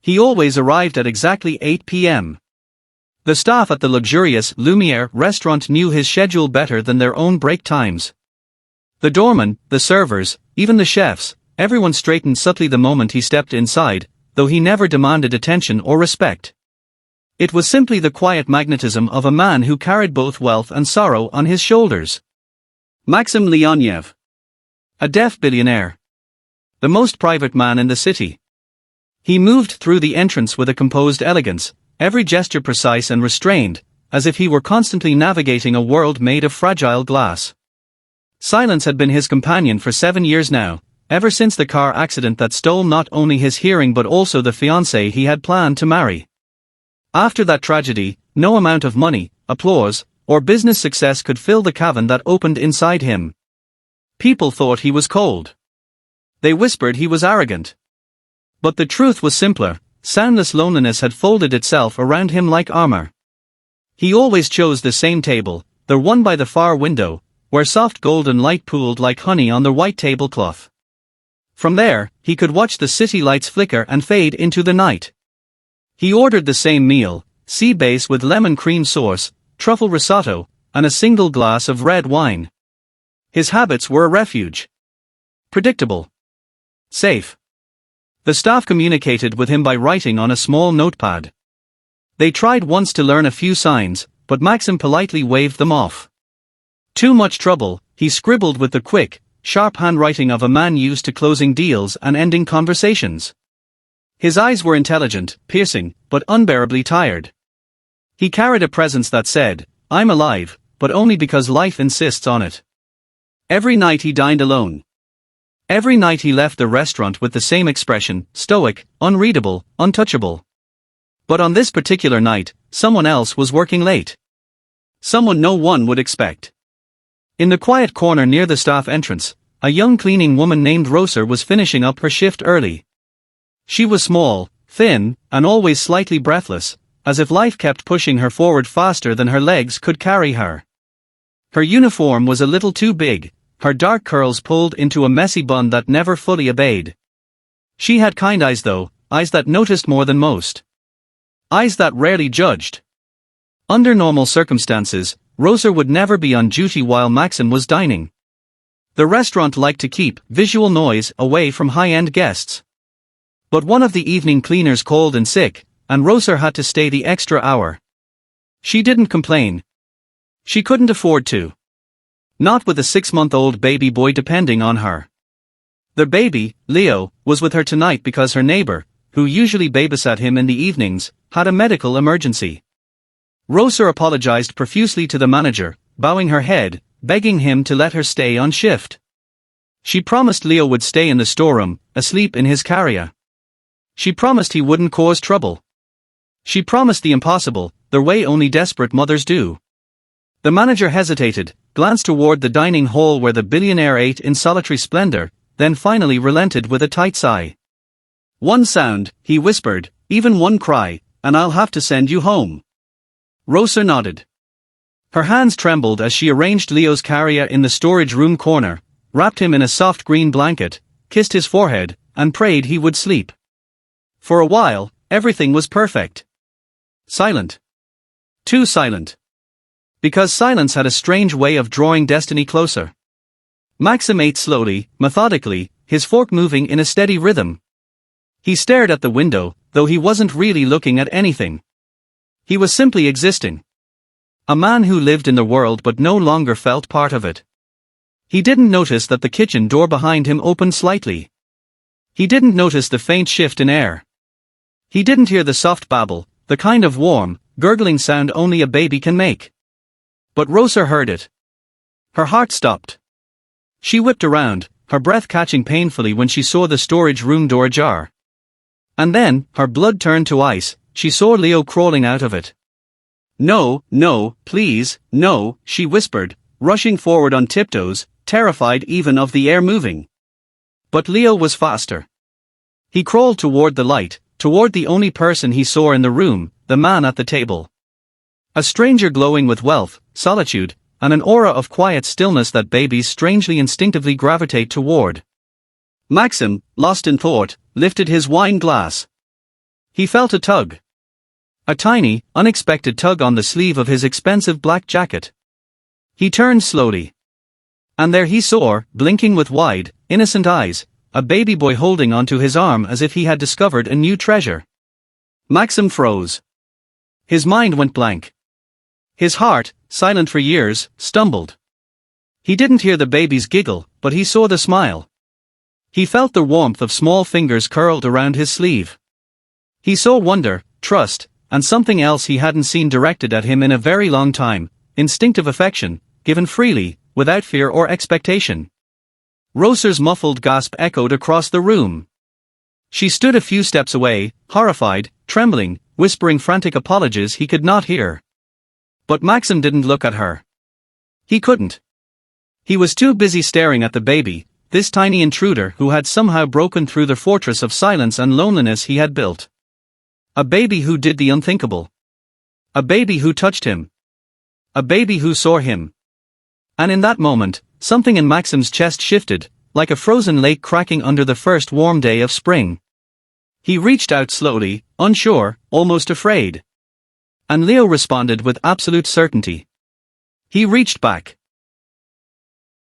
He always arrived at exactly 8 p.m. The staff at the luxurious Lumiere restaurant knew his schedule better than their own break times. The doorman, the servers, even the chefs, everyone straightened subtly the moment he stepped inside, though he never demanded attention or respect. It was simply the quiet magnetism of a man who carried both wealth and sorrow on his shoulders. Maxim Leonev. A deaf billionaire. The most private man in the city. He moved through the entrance with a composed elegance, every gesture precise and restrained, as if he were constantly navigating a world made of fragile glass. Silence had been his companion for 7 years now, ever since the car accident that stole not only his hearing but also the fiancée he had planned to marry. After that tragedy, no amount of money, applause, or business success could fill the cavern that opened inside him. People thought he was cold. They whispered he was arrogant. But the truth was simpler. Soundless loneliness had folded itself around him like armor. He always chose the same table, the one by the far window, where soft golden light pooled like honey on the white tablecloth. From there, he could watch the city lights flicker and fade into the night. He ordered the same meal, sea bass with lemon cream sauce, truffle risotto, and a single glass of red wine. His habits were a refuge. Predictable. Safe. The staff communicated with him by writing on a small notepad. They tried once to learn a few signs, but Maxim politely waved them off. Too much trouble, he scribbled with the quick, sharp handwriting of a man used to closing deals and ending conversations. His eyes were intelligent, piercing, but unbearably tired. He carried a presence that said, "I'm alive, but only because life insists on it." Every night he dined alone. Every night he left the restaurant with the same expression, stoic, unreadable, untouchable. But on this particular night, someone else was working late. Someone no one would expect. In the quiet corner near the staff entrance, a young cleaning woman named Roser was finishing up her shift early. She was small, thin, and always slightly breathless, as if life kept pushing her forward faster than her legs could carry her. Her uniform was a little too big, her dark curls pulled into a messy bun that never fully obeyed. She had kind eyes though, eyes that noticed more than most. Eyes that rarely judged. Under normal circumstances, Roser would never be on duty while Maxim was dining. The restaurant liked to keep visual noise away from high-end guests. But one of the evening cleaners called in sick, and Roser had to stay the extra hour. She didn't complain. She couldn't afford to. Not with a 6-month-old baby boy depending on her. The baby, Leo, was with her tonight because her neighbor, who usually babysat him in the evenings, had a medical emergency. Roser apologized profusely to the manager, bowing her head, begging him to let her stay on shift. She promised Leo would stay in the storeroom, asleep in his carrier. She promised he wouldn't cause trouble. She promised the impossible, the way only desperate mothers do. The manager hesitated, glanced toward the dining hall where the billionaire ate in solitary splendor, then finally relented with a tight sigh. "One sound," he whispered, "even one cry, and I'll have to send you home." Roser nodded. Her hands trembled as she arranged Leo's carrier in the storage room corner, wrapped him in a soft green blanket, kissed his forehead, and prayed he would sleep. For a while, everything was perfect. Silent. Too silent. Because silence had a strange way of drawing destiny closer. Maxim ate slowly, methodically, his fork moving in a steady rhythm. He stared at the window, though he wasn't really looking at anything. He was simply existing. A man who lived in the world but no longer felt part of it. He didn't notice that the kitchen door behind him opened slightly. He didn't notice the faint shift in air. He didn't hear the soft babble, the kind of warm, gurgling sound only a baby can make. But Roser heard it. Her heart stopped. She whipped around, her breath catching painfully when she saw the storage room door ajar. And then, her blood turned to ice, she saw Leo crawling out of it. "No, no, please, no," she whispered, rushing forward on tiptoes, terrified even of the air moving. But Leo was faster. He crawled toward the light, toward the only person he saw in the room, the man at the table. A stranger glowing with wealth, solitude, and an aura of quiet stillness that babies strangely instinctively gravitate toward. Maxim, lost in thought, lifted his wine glass. He felt a tug. A tiny, unexpected tug on the sleeve of his expensive black jacket. He turned slowly. And there he saw, blinking with wide, innocent eyes, a baby boy holding onto his arm as if he had discovered a new treasure. Maxim froze. His mind went blank. His heart, silent for years, stumbled. He didn't hear the baby's giggle, but he saw the smile. He felt the warmth of small fingers curled around his sleeve. He saw wonder, trust, and something else he hadn't seen directed at him in a very long time, instinctive affection, given freely, without fear or expectation. Roser's muffled gasp echoed across the room. She stood a few steps away, horrified, trembling, whispering frantic apologies he could not hear. But Maxim didn't look at her. He couldn't. He was too busy staring at the baby, this tiny intruder who had somehow broken through the fortress of silence and loneliness he had built. A baby who did the unthinkable. A baby who touched him. A baby who saw him. And in that moment, something in Maxim's chest shifted, like a frozen lake cracking under the first warm day of spring. He reached out slowly, unsure, almost afraid. And Leo responded with absolute certainty. He reached back.